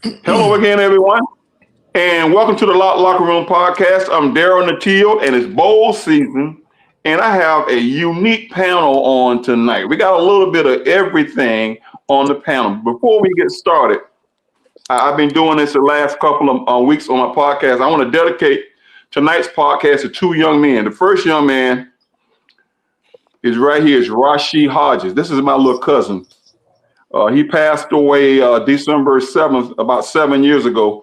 Hello again, everyone, and welcome to the Locker Room Podcast. I'm Daryl Natil, and it's bowl season, and I have a unique panel on tonight. We got a little bit of everything on the panel. Before we get started, I've been doing this the last couple of weeks on my podcast. I want to dedicate tonight's podcast to two young men. The first young man is right here. Is Rasheed Hodges. This is my little cousin. He passed away December 7th, about 7 years ago.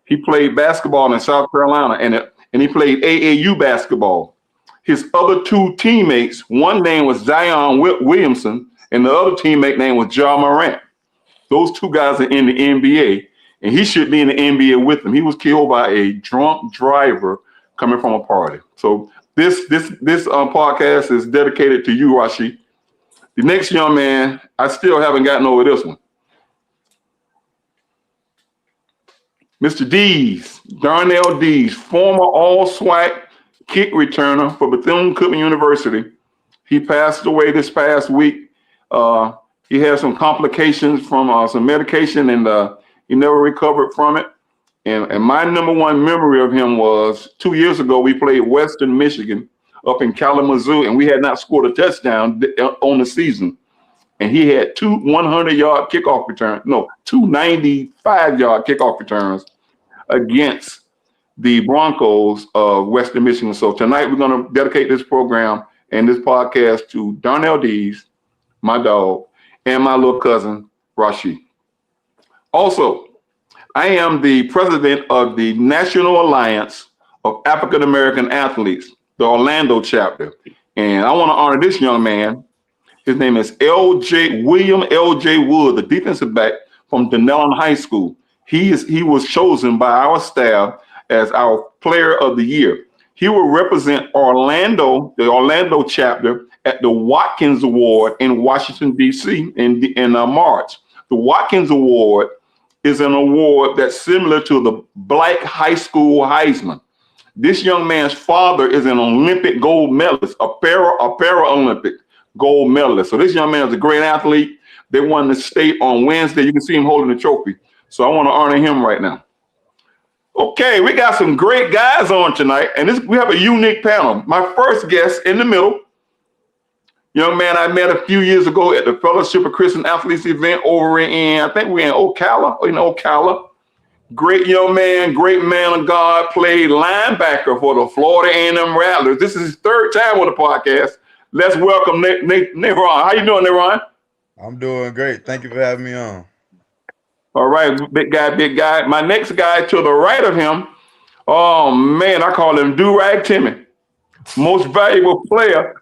He played basketball in South Carolina, and he played AAU basketball. His other two teammates, one name was Zion Williamson, and the other teammate name was Ja Morant. Those two guys are in the NBA, and he should be in the NBA with them. He was killed by a drunk driver coming from a party. So this podcast is dedicated to you, Rasheed. The next young man, I still haven't gotten over this one. Mr. Dees, Darnell Dees, former all-SWAC kick returner for Bethune-Cookman University. He passed away this past week. He had some complications from some medication, and he never recovered from it. And my number one memory of him was 2 years ago, we played Western Michigan up in Kalamazoo, and we had not scored a touchdown on the season. And he had two 100-yard kickoff returns, two 95-yard kickoff returns against the Broncos of Western Michigan. So tonight we're going to dedicate this program and this podcast to Darnell Dees, my dog, and my little cousin, Rasheed. Also, I am the president of the National Alliance of African American Athletes, the Orlando chapter. And I want to honor this young man. His name is William L.J. Wood, the defensive back from Denellen High School. He was chosen by our staff as our player of the year. He will represent Orlando, the Orlando chapter, at the Watkins Award in Washington, D.C. in March. The Watkins Award is an award that's similar to the Black High School Heisman. This young man's father is an Olympic gold medalist, a Paralympic gold medalist. So this young man is a great athlete. They won the state on Wednesday. You can see him holding the trophy. So I want to honor him right now. Okay, we got some great guys on tonight, and we have a unique panel. My first guest in the middle, young man I met a few years ago at the Fellowship of Christian Athletes event over in, I think we're in Ocala. Great young man, great man of God, played linebacker for the Florida A&M Rattlers. This is his third time on the podcast. Let's welcome Nayron. How you doing, Nayron? I'm doing great. Thank you for having me on. All right, big guy. My next guy to the right of him, oh man, I call him Do-Rag Timmy. Most valuable player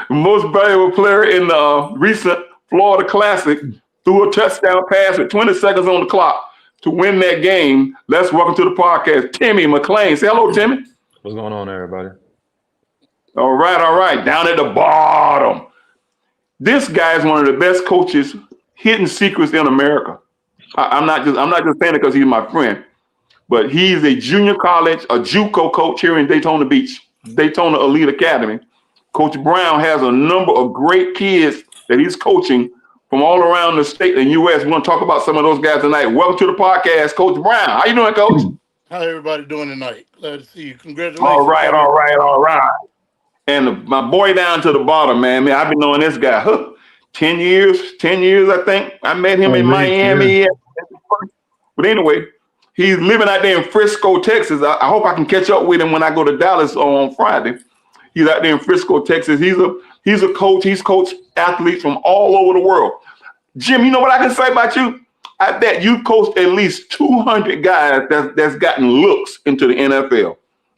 in the recent Florida Classic, threw a touchdown pass with 20 seconds on the clock to win that game. Let's welcome to the podcast, Timmy McClain. Say hello, Timmy. What's going on, everybody? All right. Down at the bottom. This guy is one of the best coaches, hidden secrets in America. I'm not just saying it because he's my friend, but he's a junior college, a JUCO coach here in Daytona Beach, Daytona Elite Academy. Coach Brown has a number of great kids that he's coaching from all around the state and U.S. We're going to talk about some of those guys tonight. Welcome to the podcast, Coach Brown. How you doing, Coach? How everybody doing tonight? Glad to see you. Congratulations. All right. And my boy down to the bottom, man, I've been knowing this guy 10 years, I think. I met him in Miami. Yeah. But anyway, he's living out there in Frisco, Texas. I hope I can catch up with him when I go to Dallas on Friday. He's out there in Frisco, Texas. He's a coach. He's coached athletes from all over the world. Jim, you know what I can say about you? I bet you coached at least 200 guys that's gotten looks into the NFL.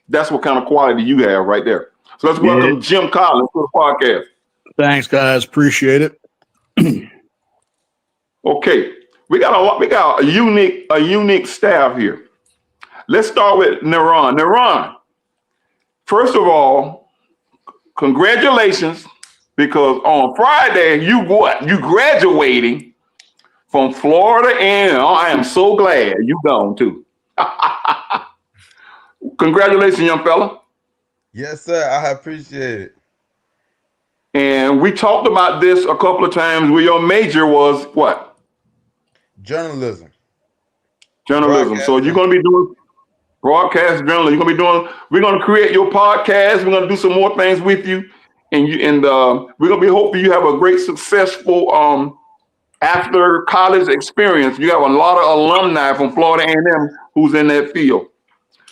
That's what kind of quality you have right there. So let's welcome Jim Collins to the podcast. Thanks, guys. Appreciate it. Okay, we got a unique staff here. Let's start with Nayron. Nayron, first of all, congratulations, because on Friday you graduating from Florida, and I am so glad you gone too. Congratulations, young fella. Yes, sir. I appreciate it. And we talked about this a couple of times where your major was what? Journalism. Journalism. So you're going to be doing broadcast journalism. You're going to be doing. We're going to create your podcast. We're going to do some more things with you, and we're going to be hoping you have a great, successful after college experience. You have a lot of alumni from Florida A&M who's in that field.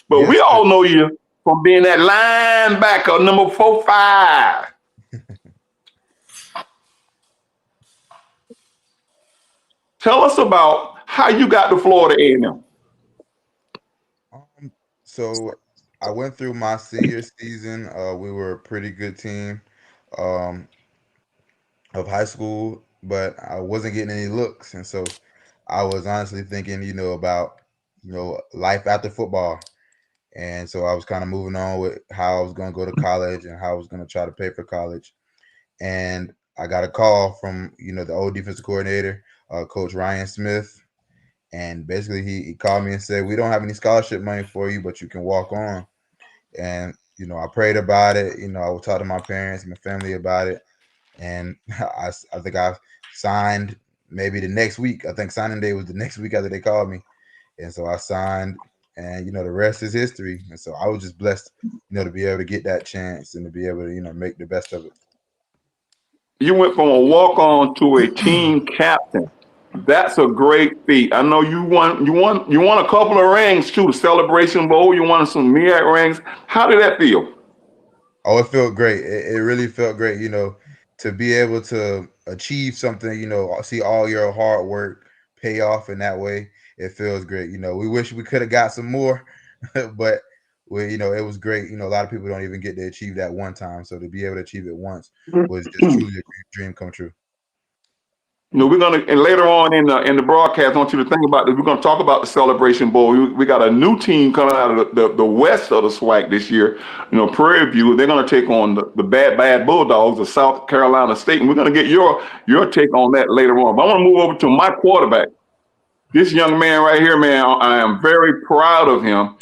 But Yes, we sir. all know you from being that linebacker, number 4-5. Tell us about how you got to Florida A&M. So I went through my senior season. We were a pretty good team of high school, but I wasn't getting any looks, and so I was honestly thinking, about life after football. And so I was kind of moving on with how I was going to go to college and how I was going to try to pay for college. And I got a call from, the old defensive coordinator, Coach Ryan Smith. And basically he called me and said, we don't have any scholarship money for you, but you can walk on. And, I prayed about it. I would talk to my parents and my family about it. And I think I signed maybe the next week. I think signing day was the next week after they called me. And so I signed, and, the rest is history. And so I was just blessed, to be able to get that chance and to be able to, make the best of it. You went from a walk-on to a team captain. That's a great feat. I know you won a couple of rings too, the Celebration Bowl. You won some MEAC rings. How did that feel? Oh, it felt great. It really felt great, to be able to achieve something, see all your hard work pay off in that way. It feels great. We wish we could have got some more, but it was great. A lot of people don't even get to achieve that one time. So to be able to achieve it once was just truly a dream come true. We're gonna, and later on in the broadcast, I want you to think about this. We're gonna talk about the Celebration Bowl. We got a new team coming out of the west of the SWAC this year. Prairie View. They're gonna take on the Bad Bulldogs of South Carolina State, and we're gonna get your take on that later on. But I want to move over to my quarterback. This young man right here, man, I am very proud of him.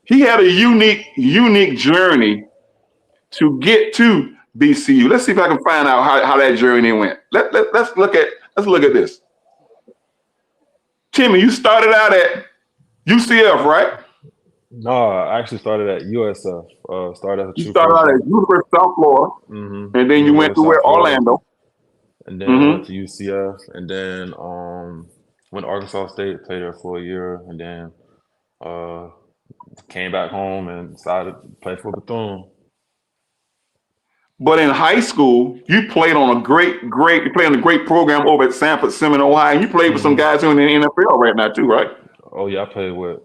He had a unique journey to get to BCU. Let's see if I can find out how that journey went. Let's look at this. Timmy, you started out at UCF, right? No, I actually started at USF. Started as a You true started out freshman. at University of South Florida, Mm-hmm. and then you went to South where? Florida, Orlando. and then went to UCF, and then went to Arkansas State, played there for a year, and then came back home and decided to play for Bethune. But in high school, you played on a great program over at Sanford Seminole High, and you played with some guys who are in the NFL right now too, right? Oh yeah, I played with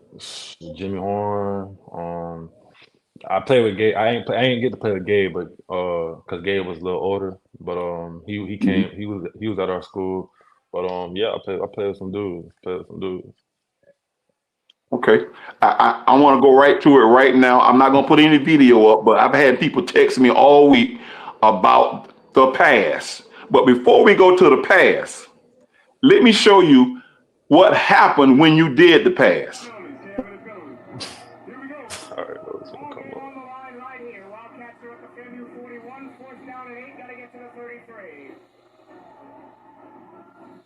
Jimmy Horn. I played with Gabe. I ain't get to play with Gabe, but because Gabe was a little older. But he came. He was at our school. But yeah, I played with some dudes. Okay, I want to go right to it right now. I'm not going to put any video up, but I've had people text me all week about the pass. But before we go to the pass, let me show you what happened when you did the pass. All right, let's come up. On the line right here. Wildcats are up to FAMU 41. Fourth down and 8. Got to get to the 33.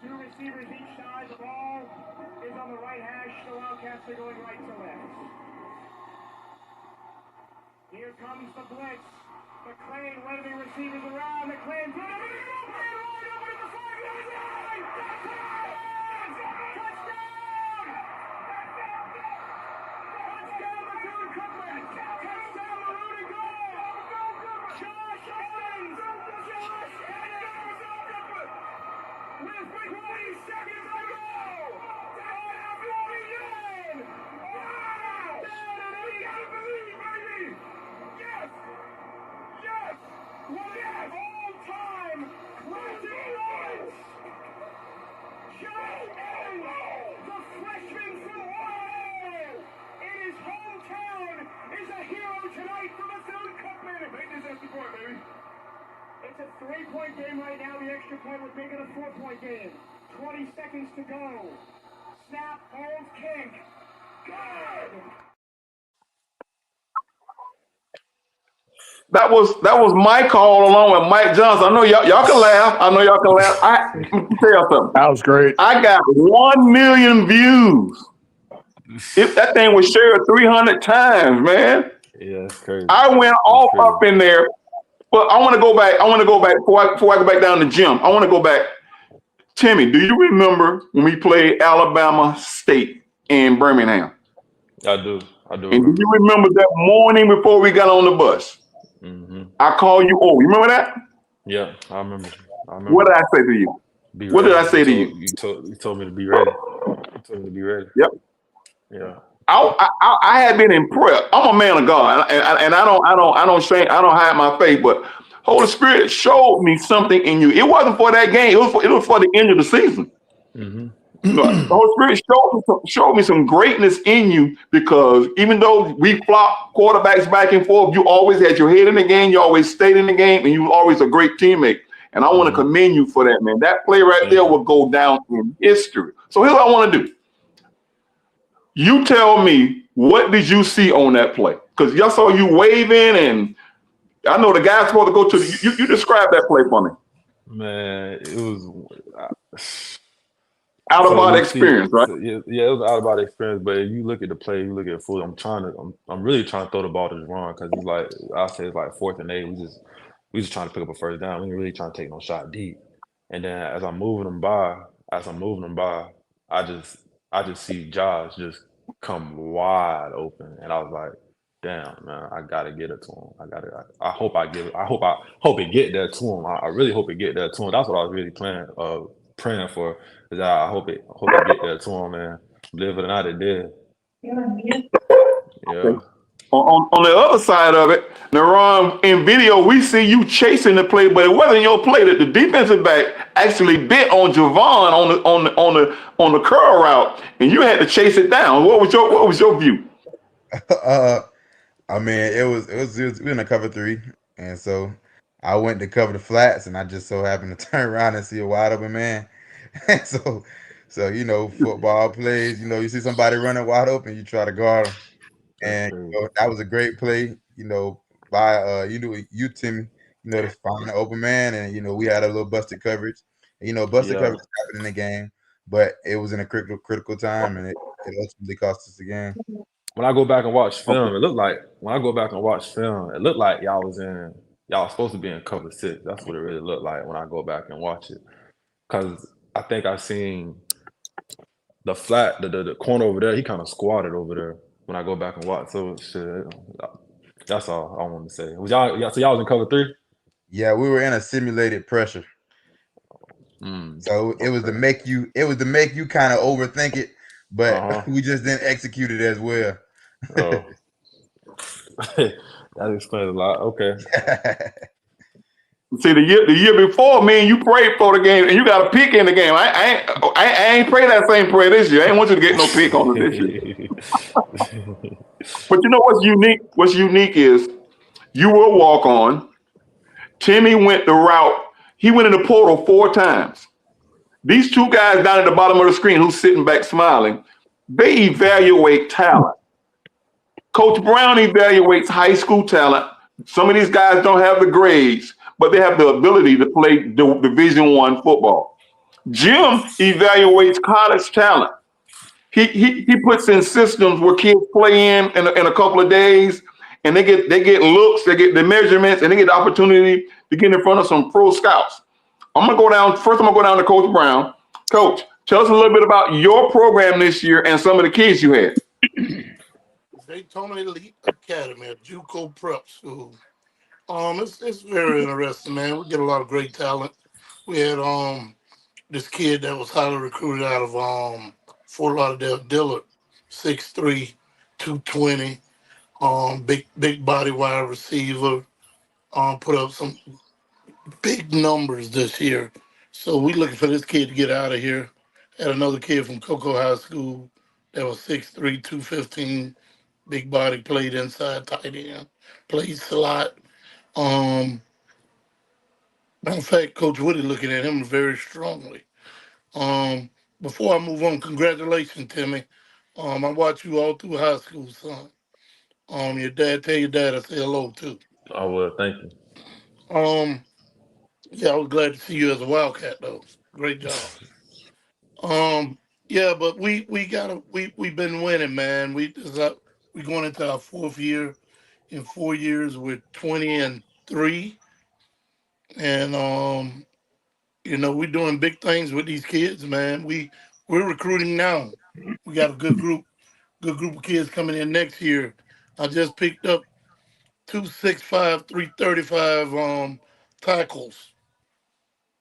Two receivers each side. The ball is on the right hash. The Wildcats are going right to left. Here comes the blitz. McClain waving receivers around. McClain put him in the open wide open at the 5-yard line. Touchdown! Touchdown, Bethune-Cookman! Touchdown, Maroon and Gold! Josh Owens! With 20 seconds to go! On Floridian! Wow! You gotta believe, baby! Yes! Yes! What an all-time classic moments! Josh Owens, the freshman from Ohio, in his hometown, is a hero tonight for Bethune-Cookman. Make this extra point, baby. It's a 3-point game right now. The extra point would make it a 4-point game. 20 seconds to go. Snap, hold, kick. Good. That was Mike all along with Mike Johnson. I know y'all can laugh. Let me tell y'all something. That was great. I got 1 million views If that thing was shared 300 times, man. Yeah, it's crazy. I went It's all crazy. up in there. But I want to go back. Before I go back down to the gym. I want to go back. Timmy, do you remember when we played Alabama State in Birmingham? I do And do remember. you remember that morning before we got on the bus? Mm-hmm. I called you. Oh, you remember that? Yeah, I remember. What did I say to you? Be What did ready. I say to you? You told me to be ready. You told me to be ready. Yep. Yeah. I had been in prayer. I'm a man of God, and I don't hide my faith. But Holy Spirit showed me something in you. It wasn't for that game. It was for the end of the season. Mm-hmm. No, the Holy Spirit showed me some greatness in you, because even though we flop quarterbacks back and forth, you always had your head in the game. You always stayed in the game, and you were always a great teammate. And I want to commend you for that, man. That play right there will go down in history. So here's what I want to do. You tell me, what did you see on that play? Because y'all saw you waving, and I know the guy's supposed to go to the. You describe that play for me. Man, it was Out of so body you see, experience, right? so, yeah, it was out of body experience. But if you look at the play, you look at the foot. I'm really trying to throw the ball to Javon, because it's like I say, it's like 4th and 8. We just trying to pick up a first down. We ain't really trying to take no shot deep. And then as I'm moving them by, I just see Josh just come wide open, and I was like, damn, man, I gotta get it to him. I hope it get there to him. I really hope it get there to him. That's what I was really praying for. Is that I hope it get there to him, man. Believe it or not, it did. Yeah. On the other side of it, Naram, in video, we see you chasing the play, but it wasn't your play. That the defensive back actually bit on Javon on the curl route, and you had to chase it down. What was your view? I mean, it was we were in a cover 3, and so I went to cover the flats, and I just so happened to turn around and see a wide open man. And so football plays. You see somebody running wide open, you try to guard them. And that was a great play. By Timmy. To find an open man, and we had a little busted coverage. Busted coverage happened in the game, but it was in a critical time, and it ultimately cost us the game. When I go back and watch film, it looked like y'all was supposed to be in cover 6. That's what it really looked like when I go back and watch it. Because I think I seen the flat, the corner over there, he kind of squatted over there when I go back and watch. So shit, that's all I wanted to say. So y'all was in cover 3? Yeah, we were in a simulated pressure. So it was to make you kind of overthink it, but we just didn't execute it as well. Oh. That explains a lot. Okay. See, the year before, me and you prayed for the game, and you got a pick in the game. I ain't pray that same prayer this year. I ain't want you to get no pick on it this year. But you know what's unique? What's unique is you will walk on. Timmy went the route. He went in the portal 4 times. These 2 guys down at the bottom of the screen who's sitting back smiling, they evaluate talent. Coach Brown evaluates high school talent. Some of these guys don't have the grades, but they have the ability to play Division I football. Jim evaluates college talent. He puts in systems where kids play in a couple of days, and they get looks, they get the measurements, and they get the opportunity to get in front of some pro scouts. I'm gonna go down to Coach Brown. Coach, tell us a little bit about your program this year and some of the kids you had. Daytona Elite Academy, a JUCO prep school. It's very interesting, man. We get a lot of great talent. We had this kid that was highly recruited out of Fort Lauderdale, Dillard, 6'3", 220, big body wide receiver. Put up some big numbers this year. So we looking for this kid to get out of here. Had another kid from Cocoa High School that was 6'3", 215, big body, played inside tight end, played slot. Matter of fact, Coach Woody looking at him very strongly. Before I move on, congratulations, Timmy. I watched you all through high school, son. Your dad, tell your dad I say hello too. I will. Thank you. Yeah, I was glad to see you as a Wildcat though. Great job. Yeah, but we've been winning, man. We going into our fourth year. In 4 years, we're 20-3, and we're doing big things with these kids, man. We're recruiting now. We got a good group of kids coming in next year. I just picked up 265, 335 tackles.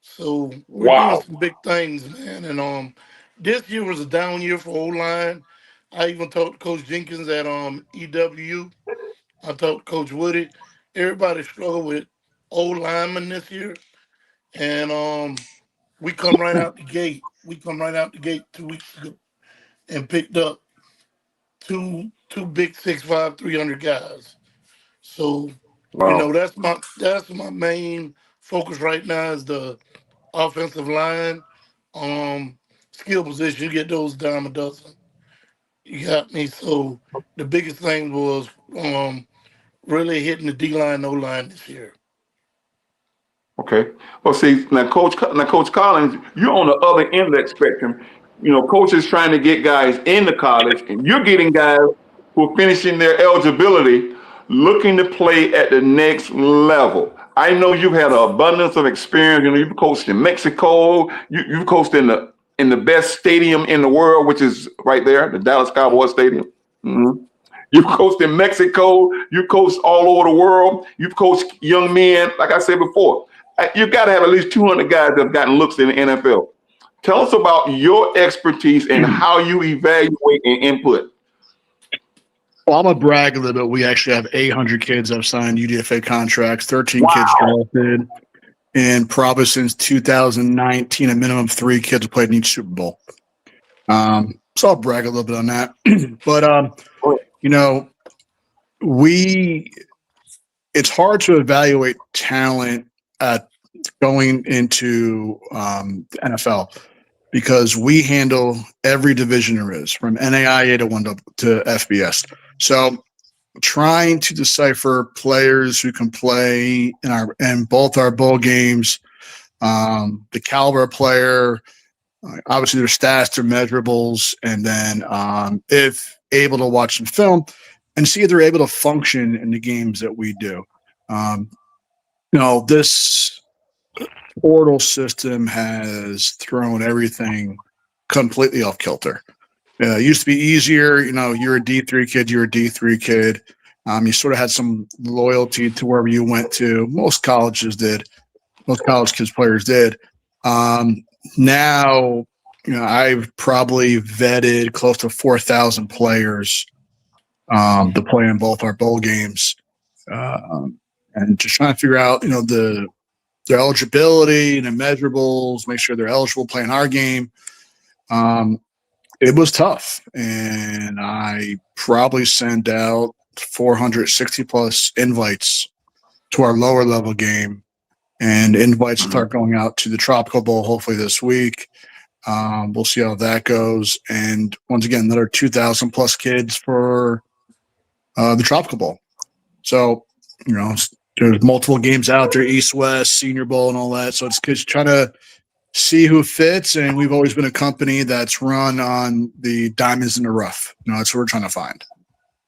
So we're doing Wow. some big things, man. And this year was a down year for O line. I even talked to Coach Jenkins at EWU. I talked to Coach Woody. Everybody struggled with O linemen this year, and we come right out the gate. We come right out the gate 2 weeks ago and picked up two big 6'5", 300 guys. So, Wow. that's my main focus right now is the offensive line, skill position. You get those dime a dozen. You got me. So the biggest thing was really hitting the D line, O line this year. Okay. Well, see, Coach Collins, you're on the other end of that spectrum. Coach is trying to get guys into college, and you're getting guys who are finishing their eligibility, looking to play at the next level. I know you've had an abundance of experience. You've coached in Mexico. You've coached in the best stadium in the world, which is right there, the Dallas Cowboys Stadium. Mhm. You've coached in Mexico. You've coached all over the world. You've coached young men. Like I said before, you got to have at least 200 guys that have gotten looks in the NFL. Tell us about your expertise and how you evaluate and input. Well, I'm going to brag a little bit. We actually have 800 kids that have signed UDFA contracts, 13 Wow. kids drafted, and probably since 2019, a minimum of 3 kids have played in each Super Bowl. So I'll brag a little bit on that. But, it's hard to evaluate talent going into the NFL because we handle every division there is, from NAIA to FBS. So trying to decipher players who can play in both our bowl games, the caliber player, obviously their stats, their measurables, and then if able to watch some film and see if they're able to function in the games that we do. This portal system has thrown everything completely off kilter. It used to be easier. You're a D3 kid, you're a D3 kid. You sort of had some loyalty to wherever you went to. Most colleges did. Most college kids players did. Now, I've probably vetted close to 4,000 players to play in both our bowl games. And just trying to figure out, their eligibility and their measurables, make sure they're eligible playing our game. It was tough. And I probably sent out 460 plus invites to our lower level game, and invites start going out to the Tropical Bowl hopefully this week. We'll see how that goes. And once again, another 2,000 plus kids for the Tropical Bowl. So, there's multiple games out there, East, West, Senior Bowl, and all that. So it's just trying to see who fits. And we've always been a company that's run on the diamonds in the rough. That's what we're trying to find.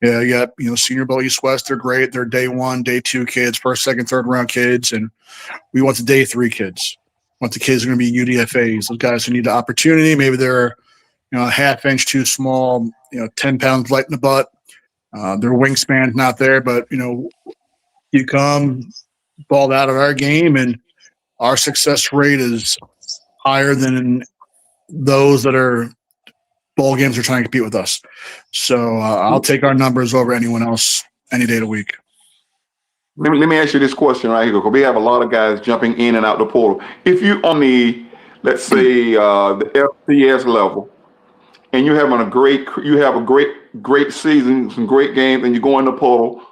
Yeah, you got, Senior Bowl, East, West, they're great. They're day 1, day 2 kids, first, second, third round kids. And we want the day 3 kids. We want the kids who are going to be UDFAs, those guys who need the opportunity. Maybe they're, a half inch too small, 10 pounds light in the butt. Their wingspan's not there, but, you come balled out of our game, and our success rate is higher than those that are bowl games are trying to compete with us. So I'll take our numbers over anyone else any day of the week. Let me ask you this question right here, because we have a lot of guys jumping in and out the portal. If you on the, let's say, the FCS level, and you have a great season, some great games, and you go in the portal,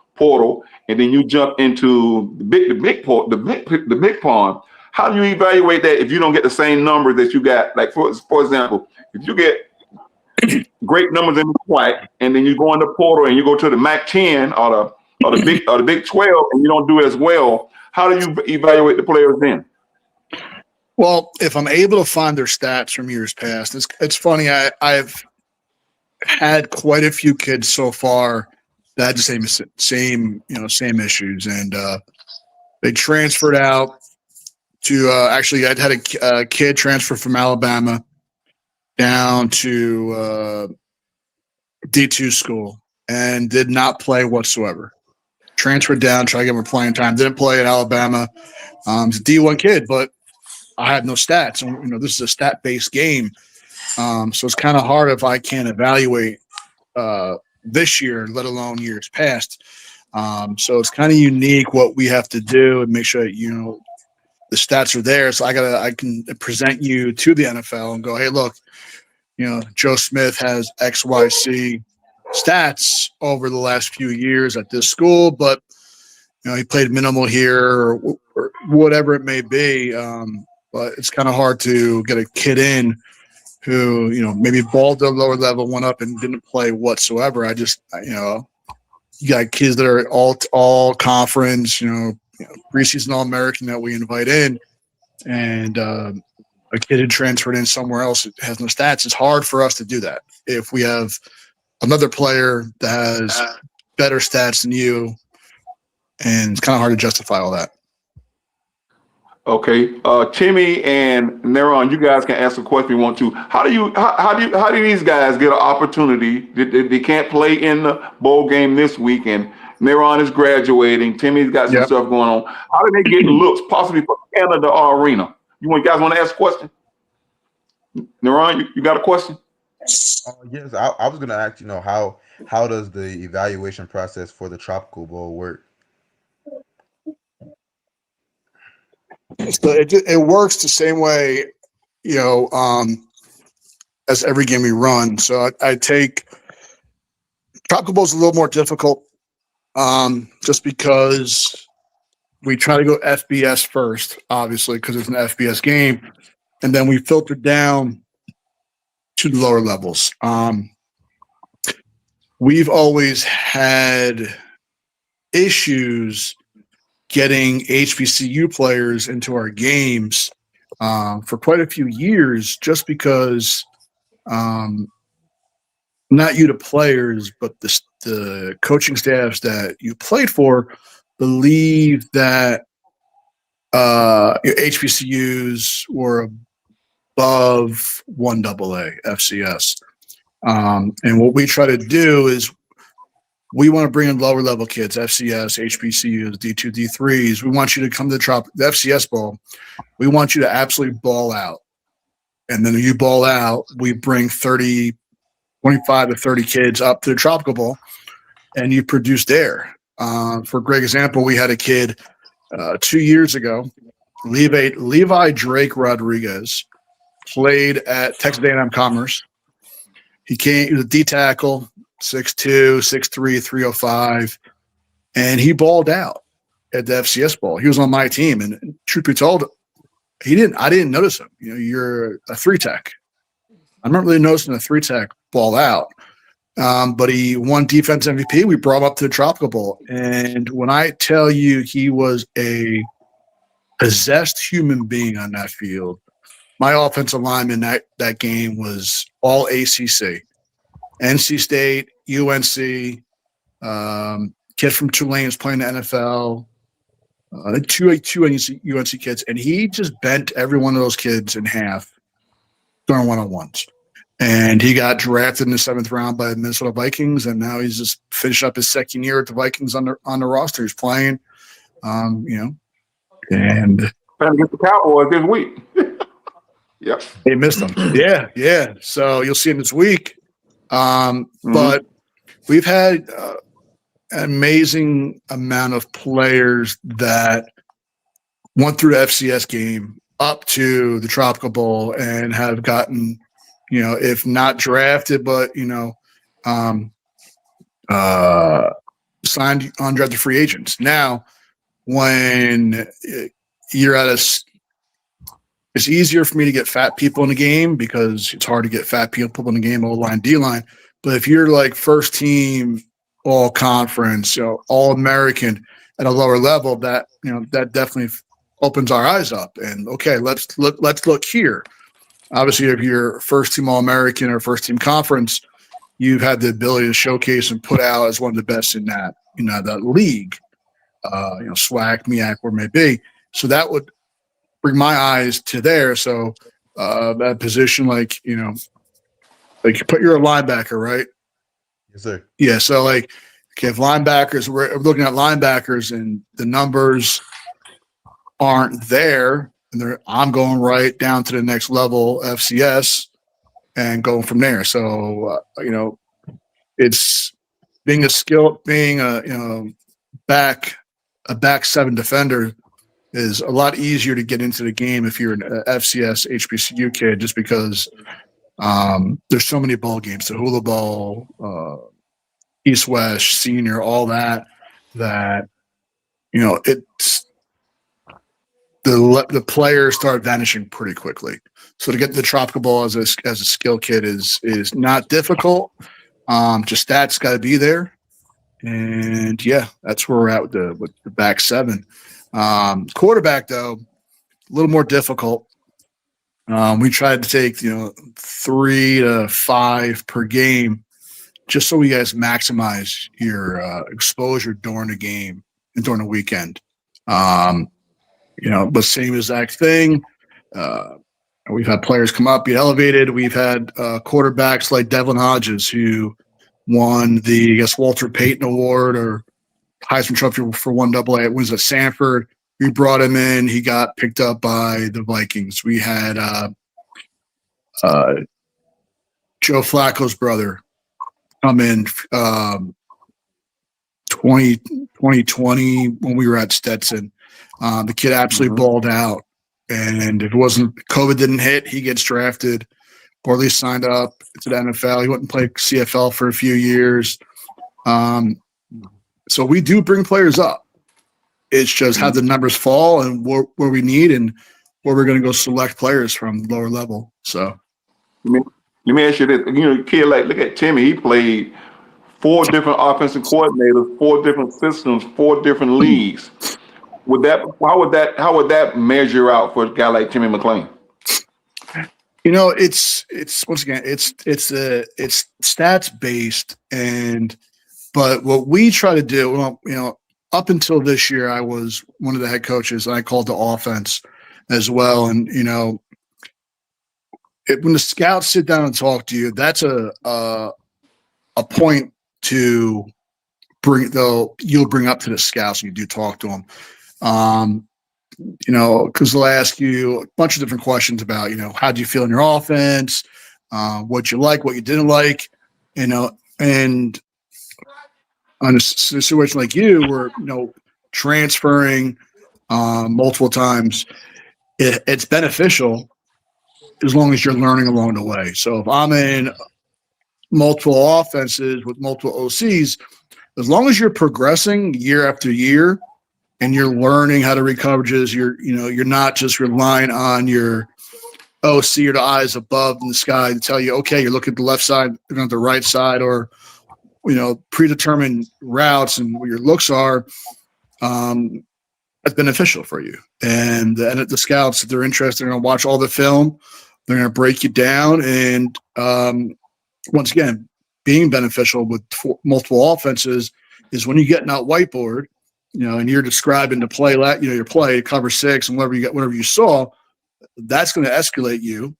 and then you jump into the big pond. How do you evaluate that if you don't get the same number that you got? Like for example, if you get great numbers in the SWAC, and then you go in the portal and you go to the MAC-10 or the Big 12, and you don't do as well, how do you evaluate the players then? Well, if I'm able to find their stats from years past, it's funny. I've had quite a few kids so far that had the same issues, and they transferred out to actually I'd had a kid transfer from Alabama down to D2 school and did not play whatsoever. Transferred down, tried to give him playing time. Didn't play at Alabama. He's a D1 kid, but I had no stats. And, this is a stat-based game. So it's kind of hard if I can't evaluate this year, let alone years past. So it's kind of unique what we have to do and make sure that, the stats are there. So I can present you to the NFL and go, hey, look, Joe Smith has XYZ stats over the last few years at this school, but he played minimal here or whatever it may be. But it's kind of hard to get a kid in who, maybe balled at a lower level, went up and didn't play whatsoever. I just, you got kids that are all conference, preseason All-American that we invite in, and a kid who transferred in somewhere else that has no stats. It's hard for us to do that. If we have another player that has better stats than you, and it's kind of hard to justify all that. Okay, Timmy and Neron, you guys can ask a question if you want to. How do these guys get an opportunity? They can't play in the bowl game this week, and Neron is graduating. Timmy's got some stuff going on. How do they get looks, possibly for Canada or Arena? You guys want to ask a question? Neron, you got a question? Yes, I was going to ask, how does the evaluation process for the Tropical Bowl work? So it works the same way, as every game we run. So I take Tropical Bowl is a little more difficult, just because we try to go FBS first, obviously, because it's an FBS game, and then we filter down to the lower levels. We've always had issues getting HBCU players into our games for quite a few years, just because not you, the players, but the coaching staffs that you played for believe that HBCUs were above 1AA FCS. And what we try to do is we want to bring in lower level kids, FCS, HBCUs, D2, D3s. We want you to come to the FCS Bowl. We want you to absolutely ball out. And then when you ball out, we bring 25 to 30 kids up to the Tropical Bowl, and you produce there. For a great example, we had a kid 2 years ago, Levi Drake Rodriguez, played at Texas A&M Commerce. He was a D tackle, 6'2", 6'3", 305, and he balled out at the FCS Bowl. He was on my team, and truth be told, I didn't notice him. You're a 3-tech. I'm not really noticing a 3-tech ball out. But he won defense MVP. We brought him up to the Tropical Bowl. And when I tell you he was a possessed human being on that field, my offensive lineman that game was all ACC. NC State, UNC, kid from Tulane is playing the NFL, two UNC kids, and he just bent every one of those kids in half during one-on-ones. And he got drafted in the 7th round by the Minnesota Vikings, and now he's just finished up his second year at the Vikings on the roster. He's playing, and trying to get the Cowboys this week. Yep, they missed him. Yeah. So you'll see him this week. But we've had an amazing amount of players that went through the FCS game up to the Tropical Bowl and have gotten, if not drafted, but, signed undrafted free agents. Now, when you're it's easier for me to get fat people in the game because it's hard to get fat people in the game, O-line, D-line. But if you're like first team, all conference, all American at a lower level, that definitely opens our eyes up. And okay, let's look here. Obviously, if you're first team All-American or first team conference, you've had the ability to showcase and put out as one of the best in that that league. SWAC, MEAC, where it may be. So that would bring my eyes to there. So that position, like you put you're a linebacker, right? Yes, sir. Yeah. So like, okay, if linebackers, we're looking at linebackers and the numbers aren't there, and I'm going right down to the next level, FCS, and going from there. So it's being a back seven defender is a lot easier to get into the game if you're an FCS HBCU kid, just because there's so many ball games, the hula ball, East West, senior, all that it's the players start vanishing pretty quickly. So to get the tropical ball as a skill kid is not difficult. Just stats got to be there. And yeah, that's where we're at with the back seven. Quarterback though, a little more difficult. We tried to take 3 to 5 per game, just so you guys maximize your exposure during the game and during the weekend. But same exact thing. We've had players come up, be elevated. We've had quarterbacks like Devlin Hodges, who won the, Walter Payton Award or Heisman Trophy for 1AA. It was at Sanford. We brought him in. He got picked up by the Vikings. We had Joe Flacco's brother come in 2020 when we were at Stetson. The kid absolutely balled out. And if it wasn't COVID didn't hit, he gets drafted or at least signed up to the NFL. He went and played CFL for a few years. So we do bring players up. It's just how the numbers fall and where we need and where we're going to go select players from lower level. So let me ask you this. Kid, look at Timmy. He played 4 different offensive coordinators, 4 different systems, 4 different leagues. How would that measure out for a guy like Timmy McClain? It's once again, it's stats based, but what we try to do, up until this year, I was one of the head coaches and I called the offense as well. And, when the scouts sit down and talk to you, that's a point to you'll bring up to the scouts when you do talk to them. Because they'll ask you a bunch of different questions about, how do you feel in your offense, what you like, what you didn't like, and on a situation like you where, transferring multiple times, it's beneficial as long as you're learning along the way. So if I'm in multiple offenses with multiple OCs, as long as you're progressing year after year and you're learning how to read coverages, you're not just relying on your OC or the eyes above in the sky to tell you, okay, you're looking at the left side, you're on the right side, or predetermined routes and what your looks are. That's beneficial for you. And the scouts, if they're interested, they're going to watch all the film. They're going to break you down. And once again, being beneficial with multiple offenses is when you get in that whiteboard, and you're describing the play, your play, cover 6 and whatever you saw, that's going to escalate you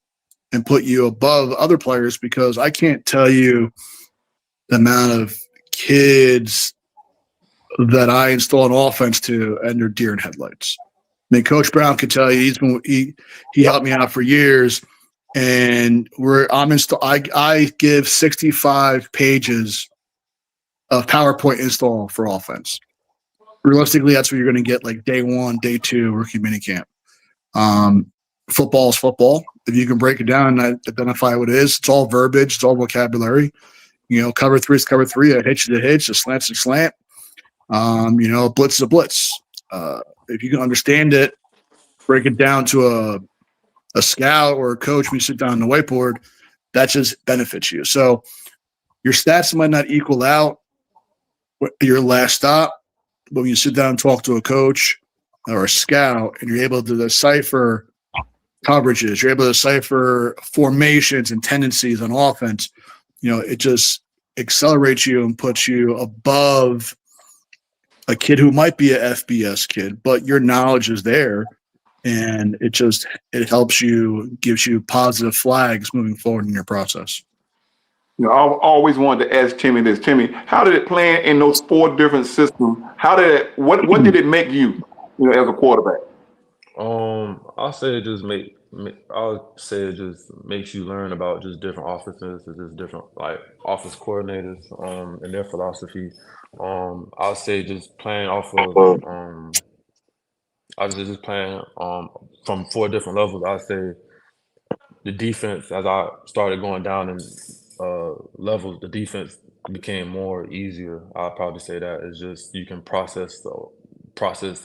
and put you above other players, because I can't tell you the amount of kids that I install an offense to and they're deer in headlights. I mean, Coach Brown could tell you he helped me out for years, and I give 65 pages of PowerPoint install for offense. Realistically, that's what you're going to get like day 1, day 2, rookie minicamp. Football is football. If you can break it down and identify what it is, it's all verbiage, it's all vocabulary. Cover 3 is cover 3, a hitch is a hitch, a slant's a slant. A blitz is a blitz. If you can understand it, break it down to a scout or a coach when you sit down on the whiteboard, that just benefits you. So your stats might not equal out your last stop, but when you sit down and talk to a coach or a scout, and you're able to decipher coverages, you're able to decipher formations and tendencies on offense, it just accelerates you and puts you above a kid who might be a FBS kid, but your knowledge is there, and it helps you, gives you positive flags moving forward in your process. I always wanted to ask Timmy this. Timmy, how did it play in those 4 different systems? What did it make you, as a quarterback? I'll say it just makes you learn about just different offenses and just different like offense coordinators, and their philosophy. I'll say just playing off of obviously just playing from 4 different levels. I'll say the defense, as I started going down in levels, the defense became more easier. I'll probably say that it's just you can process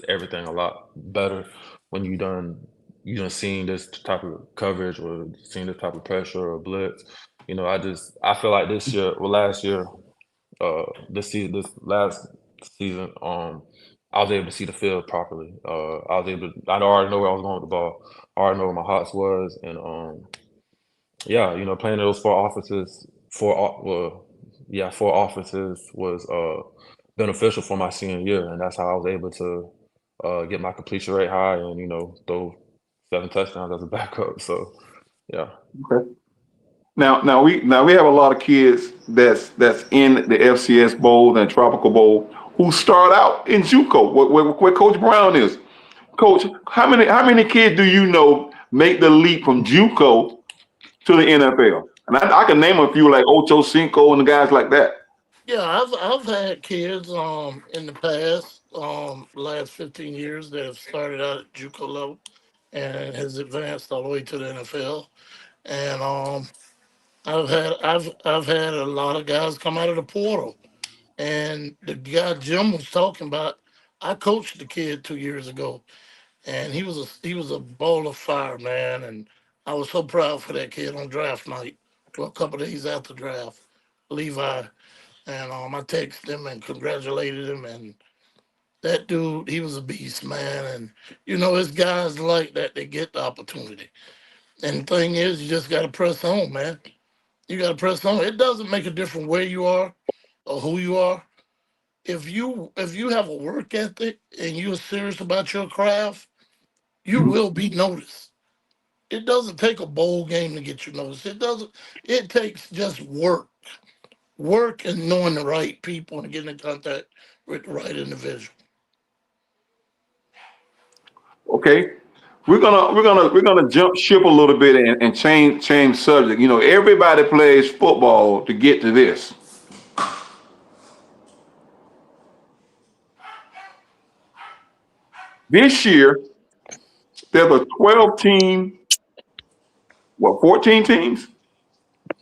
everything a lot better when you done seen this type of coverage or seen this type of pressure or blitz. I feel like last season, I was able to see the field properly. I already know where I was going with the ball. I already know where my hots was, and playing those 4 offenses, 4 offenses was beneficial for my senior year, and that's how I was able to get my completion rate high and throw 7 touchdowns as a backup. So, yeah. Okay. Now we have a lot of kids that's in the FCS Bowl and Tropical Bowl who start out in JUCO, where Coach Brown is. Coach, how many kids do you know make the leap from JUCO to the NFL? And I can name a few like Ocho Cinco and the guys like that. Yeah, I've had kids in the past last 15 years that have started out at JUCO level and has advanced all the way to the NFL. And I've had a lot of guys come out of the portal. And the guy Jim was talking about, I coached the kid 2 years ago, and he was a ball of fire, man. And I was so proud for that kid on draft night. Well, a couple of days after draft, Levi, and I texted him and congratulated him. And that dude, he was a beast, man. And it's guys like that get the opportunity. And the thing is, you just got to press on, man. You got to press on. It doesn't make a difference where you are or who you are. If you have a work ethic and you're serious about your craft, you will be noticed. It doesn't take a bowl game to get you noticed. It takes just work and knowing the right people and getting in contact with the right individual. Okay. We're gonna jump ship a little bit and change subject. Everybody plays football to get to this. This year, there's a 12-team, 14 teams?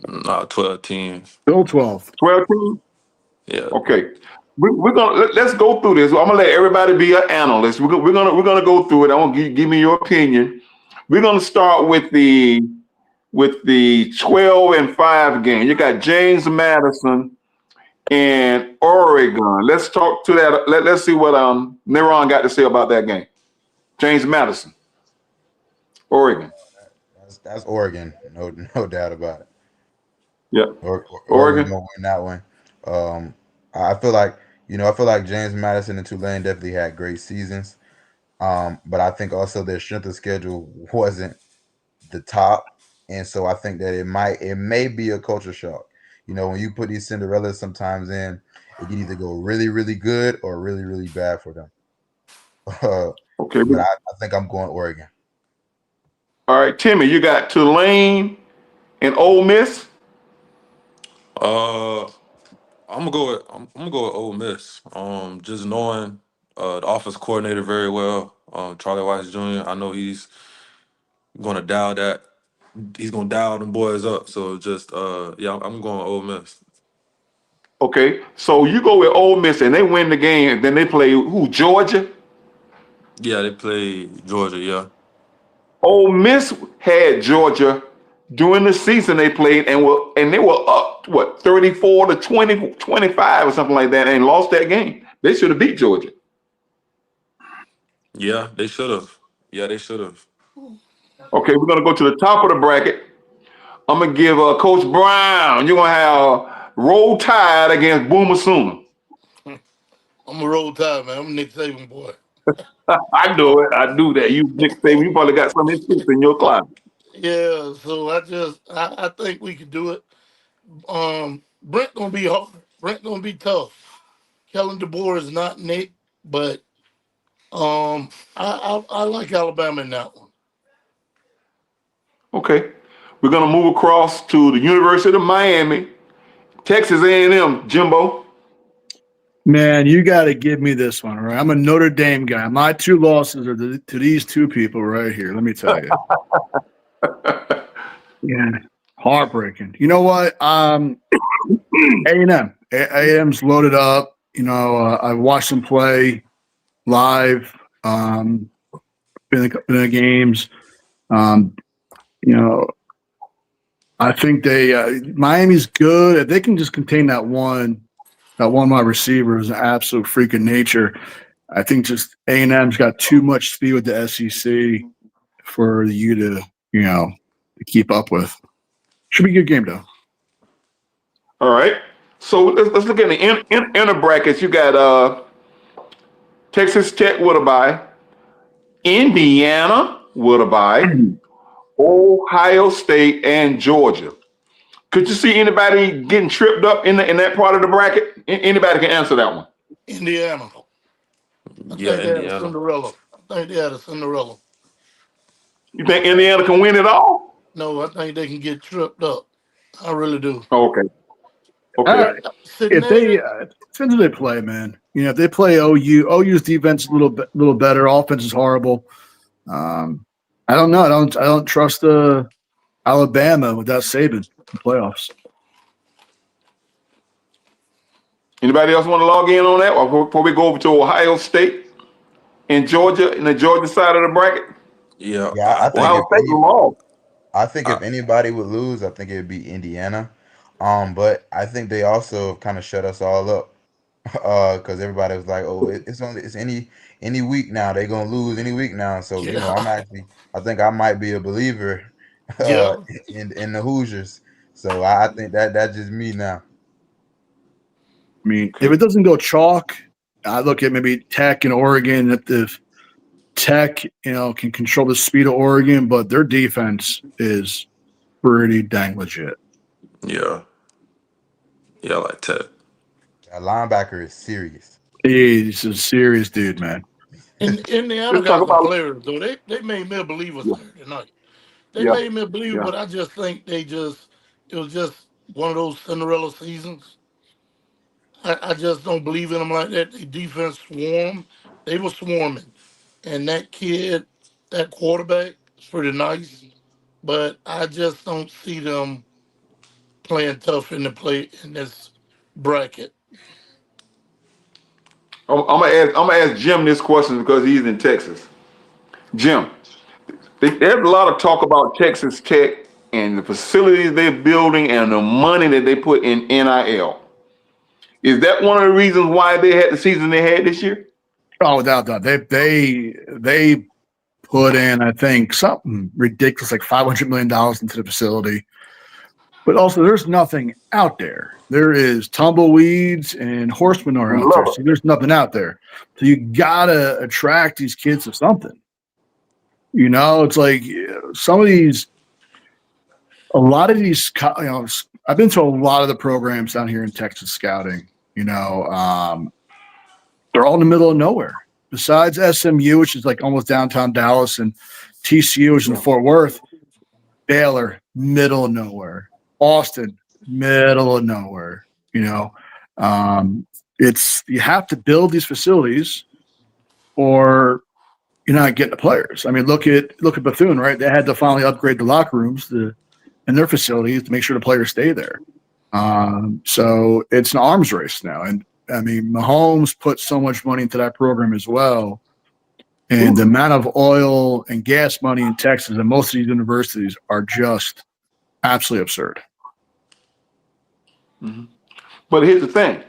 No, 12 teams. Bill 12. 12 teams? Yeah. Okay. Let's go through this. I'm gonna let everybody be an analyst. We're gonna go through it. I want to give me your opinion. We're gonna start with the 12-5 game. You got James Madison and Oregon. Let's talk to that. Let's see what Neron got to say about that game. James Madison, Oregon. That's Oregon, no doubt about it. Yeah, Oregon gonna win that one. I feel like James Madison and Tulane definitely had great seasons, but I think also their strength of schedule wasn't the top, and so I think that it may be a culture shock. When you put these Cinderellas sometimes in, it can either go really, really good or really, really bad for them. Okay, but I think I'm going Oregon. All right, Timmy, you got Tulane and Ole Miss. I'm gonna go with Ole Miss. Just knowing the offense coordinator very well, Charlie Weiss Jr. I know he's gonna dial them boys up. So just I'm going Ole Miss. Okay, so you go with Ole Miss and they win the game, and then they play who? Georgia. Yeah, they play Georgia. Yeah. Ole Miss had Georgia during the season they played, and they were up 34 to 20, 25 or something like that, and lost that game. They should have beat Georgia. Yeah, they should have. Yeah, they should have. Okay, we're gonna go to the top of the bracket. I'm gonna give Coach Brown. You're gonna have Roll Tide against Boomer Sooner. I'm a roll tide, man. I'm a Nick Saban boy. I know it. I do that. You Nick Saban, you probably got some instincts in your closet. Yeah, so I think we could do it. Brent gonna be hard. Brent gonna be tough. Kellen DeBoer is not Nick, but I like Alabama in that one. Okay, we're gonna move across to the University of Miami, Texas A&M. Jimbo. Man, you got to give me this one, all right? I'm a Notre Dame guy. My two losses are to these two people right here. Let me tell you. Yeah, heartbreaking. You know what? A&M. A&M's loaded up. You know, I watched them play live. Been in the games. You know, I think Miami's good. If they can just contain that one wide receiver is an absolute freak of nature. I think just A&M's got too much speed with the SEC for you to keep up with. Should be a good game though. All right. So let's look at the inner brackets. You got Texas Tech with a bye, Indiana with a bye, Ohio State, and Georgia. Could you see anybody getting tripped up in that part of the bracket? Anybody can answer that one. Indiana. I Yeah, think they had a Indiana. Cinderella. I think they had a Cinderella. You think Indiana can win it all? No, I think they can get tripped up. I really do. Okay. Okay. Sitting If they there, depends who they play, man. You know, if they play OU's defense a little better, offense is horrible. I don't know. I don't trust Alabama without Saban in the playoffs. Anybody else want to log in on that before we go over to Ohio State and Georgia in the Georgia side of the bracket? Yeah. Yeah, I think Ohio State lost. I think if anybody would lose, I think it would be Indiana. But I think they also kind of shut us all up because everybody was like, "Oh, it's any week now. They're gonna lose any week now." So yeah, I think I might be a believer uh, yeah. in the Hoosiers. So I think that's just me now. I mean, if it doesn't go chalk, I look at maybe Tech and Oregon. If the Tech, can control the speed of Oregon, but their defense is pretty dang legit. Yeah. Yeah, I like Tech. A linebacker is serious. He's a serious dude, man. Indiana Let's talk got some about players though. They made me a believer yeah, Saturday night. They yeah, made me a believer, yeah. but I just think it was just one of those Cinderella seasons. I just don't believe in them like that. The defense swarmed. They were swarming. And that kid, that quarterback, is pretty nice. But I just don't see them playing tough in this bracket. I'm gonna ask Jim this question because he's in Texas. Jim, there's a lot of talk about Texas Tech and the facilities they're building and the money that they put in NIL. Is that one of the reasons why they had the season they had this year? Oh, without doubt, they put in, I think, something ridiculous like $500 million into the facility. But also, there's nothing out there. There is tumbleweeds and horse manure out there. Love So there's nothing out there. So you gotta attract these kids to something. It's like a lot of these. I've been to a lot of the programs down here in Texas scouting. They're all in the middle of nowhere. Besides SMU, which is like almost downtown Dallas, and TCU, which is in Fort Worth, Baylor, middle of nowhere. Austin, middle of nowhere. It's you have to build these facilities, or you're not getting the players. I mean, look at Bethune, right? They had to finally upgrade the locker rooms in their facilities to make sure the players stay there. So it's an arms race now, and I mean, Mahomes put so much money into that program as well. And the amount of oil and gas money in Texas and most of these universities are just absolutely absurd. Mm-hmm. But here's the thing.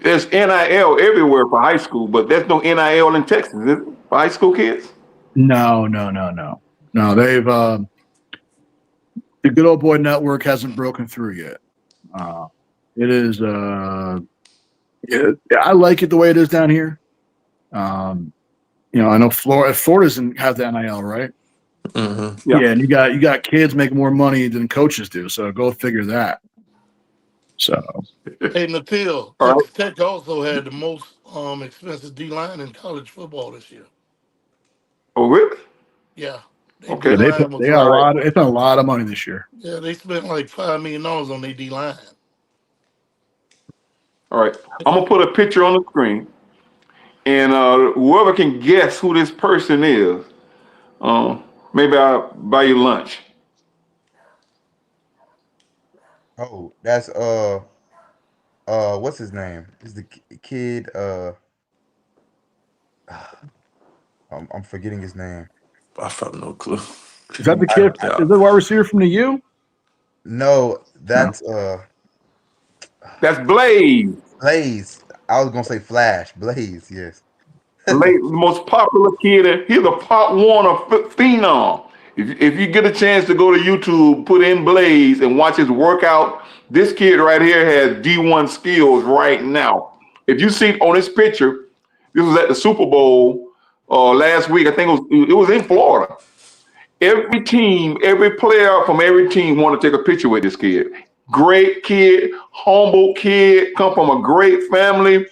There's NIL everywhere for high school, but there's no NIL in Texas, is it, for high school kids? No. They've the good old boy network hasn't broken through yet. It is. I like it the way it is down here. I know Florida doesn't have the NIL, right? Mm-hmm. Yeah. Yeah, and you got kids making more money than coaches do. So go figure that. So Hey, Natil, All right. Texas Tech also had the most expensive D line in college football this year. Oh, really? Yeah, they Okay. yeah, D line was they got All right. they spent a lot of money this year. yeah they spent like $5 million on their D line. All right. I'm gonna put a picture on the screen, and whoever can guess who this person is, maybe I'll buy you lunch. Oh, that's what's his name? Is the kid I'm forgetting his name. I have no clue. Is that the kid? Yeah. Is the wide receiver from the U? No, that's That's Blaze. Blaze. I was gonna say Flash. Blaze, yes. Blaze, the most popular kid. He's a Pop Warner phenom. If you get a chance to go to YouTube, put in Blaze and watch his workout, this kid right here has D1 skills right now. If you see on this picture, this was at the Super Bowl last week. I think it was in Florida. Every team, every player from every team want to take a picture with this kid. Great kid, humble kid, come from a great family.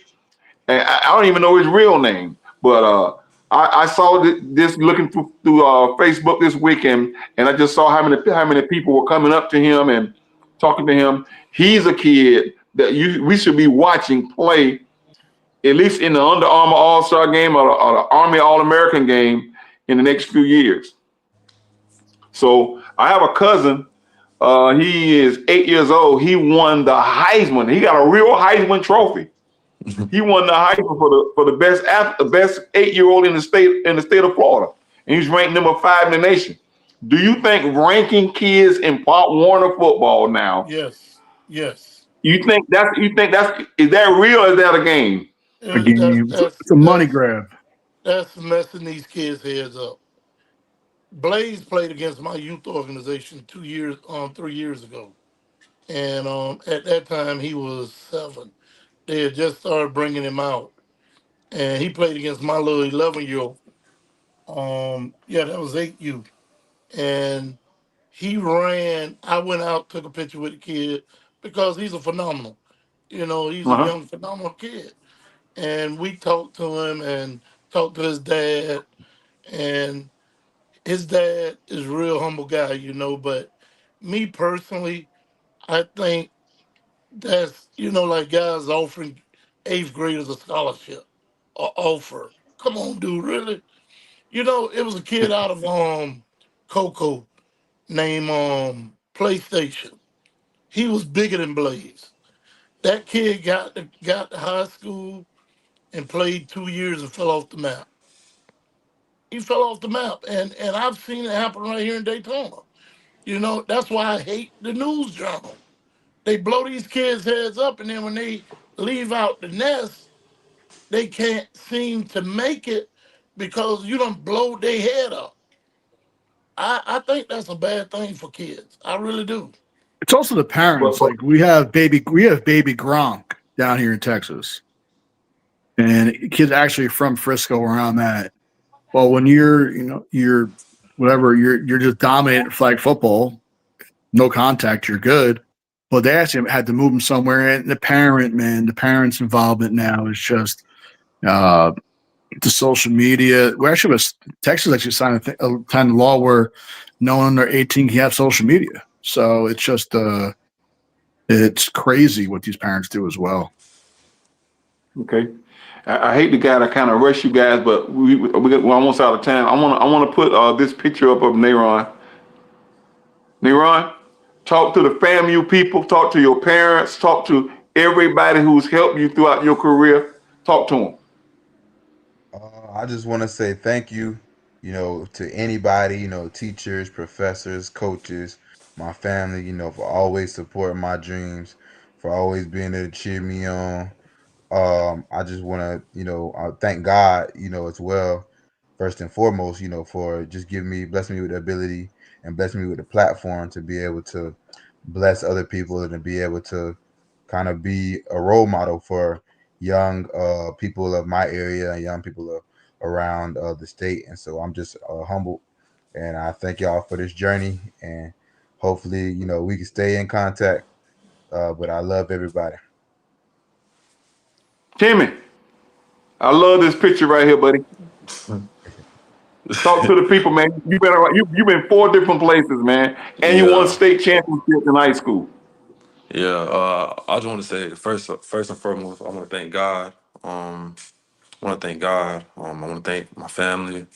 And I don't even know his real name, but I saw this looking through Facebook this weekend, and I just saw how many people were coming up to him and talking to him. He's a kid that we should be watching play, at least in the Under Armour All-Star game or the Army All-American game in the next few years. So I have a cousin. He is 8 years old. He won the Heisman. He got a real Heisman trophy. He won the Heisman for the best 8-year-old in the state of Florida, and he's ranked number 5 in the nation. Do you think ranking kids in Pop Warner football now? Yes. You think that's is that real or is that a game? Again, it's a money grab. That's messing these kids' heads up. Blaze played against my youth organization 3 years ago, and at that time he was 7. They had just started bringing him out, and he played against my little 11-year-old. That was 8U, and he ran. I went out, took a picture with the kid because he's a phenomenal. He's a young phenomenal kid, and we talked to him and talked to his dad, and his dad is a real humble guy, but me personally, I think that's, like guys offering 8th graders a scholarship or offer. Come on, dude, really? It was a kid out of Cocoa named PlayStation. He was bigger than Blaze. That kid got to high school and played 2 years and fell off the map. He fell off the map, and I've seen it happen right here in Daytona. That's why I hate the news journal. They blow these kids' heads up, and then when they leave out the nest, they can't seem to make it because you don't blow their head up. I think that's a bad thing for kids. I really do. It's also the parents. Well, Like we have baby Gronk down here in Texas, and kids actually from Frisco where I'm at. Well, when you're whatever, you're just dominating flag football, no contact, you're good. But they actually had to move him somewhere, and the parents' involvement now is just the social media. We actually Texas actually signed a law where no one under 18 can have social media. So it's just it's crazy what these parents do as well. Okay. I hate the guy to kind of rush you guys, but we're almost out of time. I want to put this picture up of Nayron. Nayron, talk to the FAMU people, talk to your parents, talk to everybody who's helped you throughout your career. Talk to them. I just want to say thank you, to anybody, teachers, professors, coaches, my family, for always supporting my dreams, for always being there to cheer me on. I just want to, thank God, as well, first and foremost, for just blessing me with the ability and blessing me with the platform to be able to bless other people and to be able to kind of be a role model for young people of my area and young people around the state. And so I'm just humbled, and I thank y'all for this journey. And hopefully, we can stay in contact. But I love everybody. Timmy, I love this picture right here, buddy. Talk to the people, man. You've been 4 different places, man, and you won Yeah. state championships in high school. Yeah. I just want to say first and foremost, I want to thank God. I want to thank God. I want to thank my family,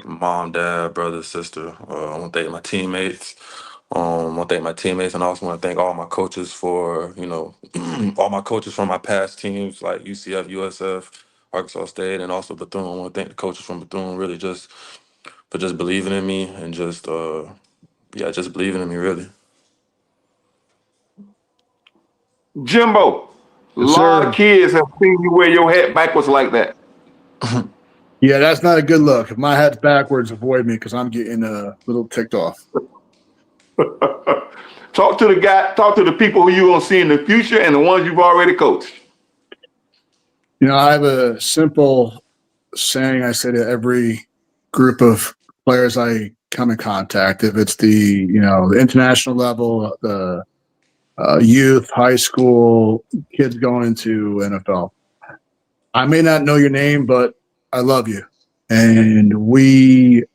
mom, dad, brother, sister. I want to thank my teammates. I want to thank my teammates, and I also want to thank all my coaches for, all my coaches from my past teams like UCF, USF, Arkansas State, and also Bethune. I want to thank the coaches from Bethune really just for just believing in me and just just believing in me really. Jimbo, a Yes, lot sir. of kids have seen you wear your hat backwards like that. Yeah, that's not a good look. If my hat's backwards, avoid me because I'm getting a little ticked off. Talk to the people who you're going to see in the future and the ones you've already coached. I have a simple saying I say to every group of players I come in contact. If it's the international level, the youth, high school, kids going into NFL. I may not know your name, but I love you. And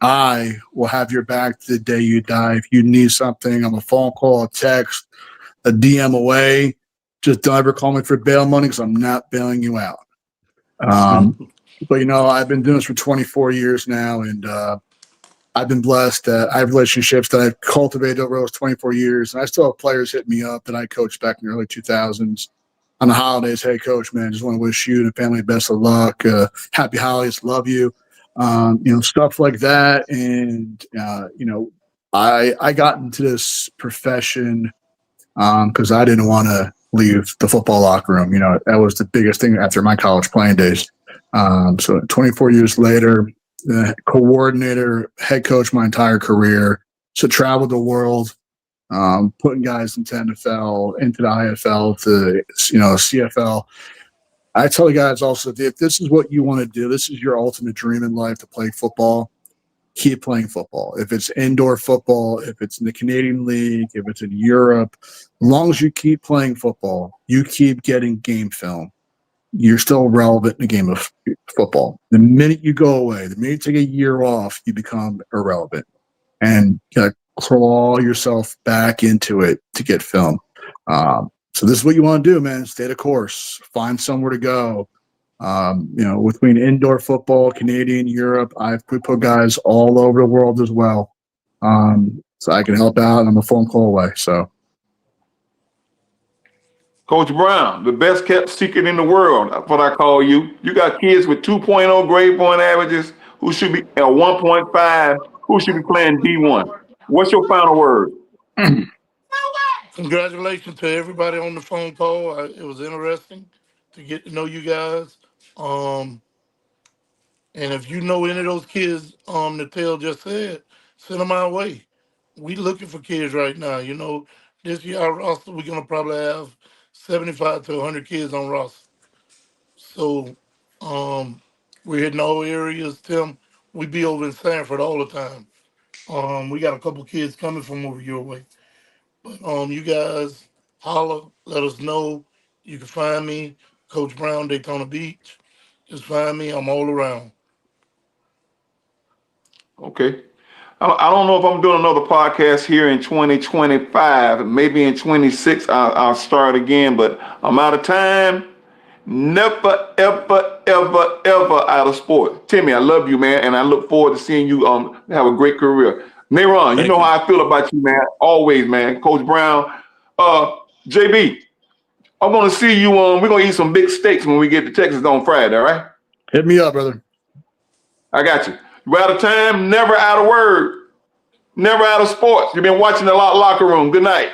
I will have your back to the day you die. If you need something, I'm a phone call, a text, a DM away. Just don't ever call me for bail money because I'm not bailing you out. But I've been doing this for 24 years now, and I've been blessed that I have relationships that I've cultivated over those 24 years. And I still have players hit me up that I coached back in the early 2000s on the holidays. Hey, coach, man, just want to wish you and the family best of luck. Happy holidays. Love you. Stuff like that. And, I got into this profession because I didn't want to leave the football locker room. That was the biggest thing after my college playing days. So 24 years later, coordinator, head coach my entire career. So traveled the world, putting guys into NFL, into the IFL, to CFL. I tell the guys also, if this is what you want to do, this is your ultimate dream in life to play football, keep playing football. If it's indoor football, if it's in the Canadian League, if it's in Europe, as long as you keep playing football, you keep getting game film, you're still relevant in the game of football. The minute you go away, the minute you take a year off, you become irrelevant. And you gotta claw yourself back into it to get film. So this is what you want to do, man. Stay the course. Find somewhere to go. Between indoor football, Canadian, Europe, we put guys all over the world as well. So I can help out, and I'm a phone call away. So, Coach Brown, the best kept secret in the world, that's what I call you. You got kids with 2.0 grade point averages who should be at 1.5, who should be playing D1. What's your final word? Congratulations to everybody on the phone call. It was interesting to get to know you guys. And if you know any of those kids that Tail just said, send them our way. We looking for kids right now. This year our roster, we're gonna probably have 75 to 100 kids on roster. So we're hitting all areas. Tim, we be over in Sanford all the time. We got a couple kids coming from over your way. But you guys holler, let us know. You can find me, Coach Brown, Daytona Beach. Just find me. I'm all around. Okay. I don't know if I'm doing another podcast here in 2025. Maybe in 26 I'll start again, but I'm out of time. Never, ever, ever, ever out of sport. Timmy, I love you, man, and I look forward to seeing you have a great career. Nayron, you Thank know you. how I feel about you, man. Always, man. Coach Brown. JB, I'm gonna see you we're gonna eat some big steaks when we get to Texas on Friday, all right? hit me up, brother. I got you. We're out of time, never out of word, never out of sports. You've been watching the Locker Room. Good night.